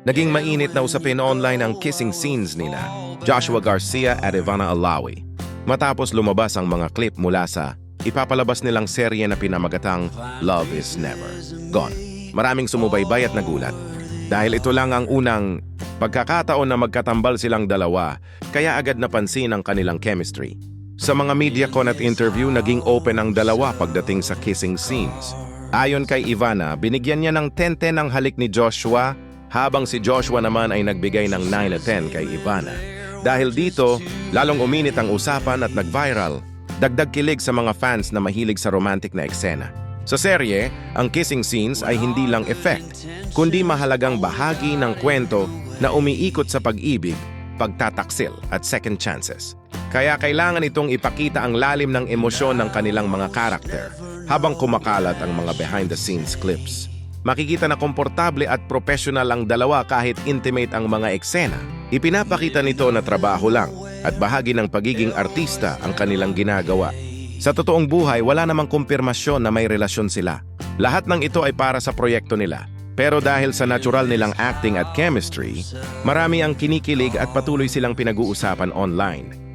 Naging mainit na usapin online ang kissing scenes nila, Joshua Garcia at Ivana Alawi. Matapos lumabas ang mga clip mula sa ipapalabas nilang serye na pinamagatang Love is Never Gone. Maraming sumubaybay at nagulat. Dahil ito lang ang unang pagkakataon na magkatambal silang dalawa, kaya agad napansin ang kanilang chemistry. Sa mga MediaCon at interview, naging open ang dalawa pagdating sa kissing scenes. Ayon kay Ivana, binigyan niya ng 10-10 ang halik ni Joshua, habang si Joshua naman ay nagbigay ng 9-10 kay Ivana. Dahil dito, lalong uminit ang usapan at nag-viral. Dagdag kilig sa mga fans na mahilig sa romantic na eksena. Sa serye, ang kissing scenes ay hindi lang effect, kundi mahalagang bahagi ng kwento na umiikot sa pag-ibig, pagtataksil at second chances. Kaya kailangan itong ipakita ang lalim ng emosyon ng kanilang mga karakter habang kumakalat ang mga behind-the-scenes clips. Makikita na komportable at professional ang dalawa kahit intimate ang mga eksena. Ipinapakita nito na trabaho lang at bahagi ng pagiging artista ang kanilang ginagawa. Sa totoong buhay, wala namang kumpirmasyon na may relasyon sila. Lahat ng ito ay para sa proyekto nila. Pero dahil sa natural nilang acting at chemistry, marami ang kinikilig at patuloy silang pinag-uusapan online.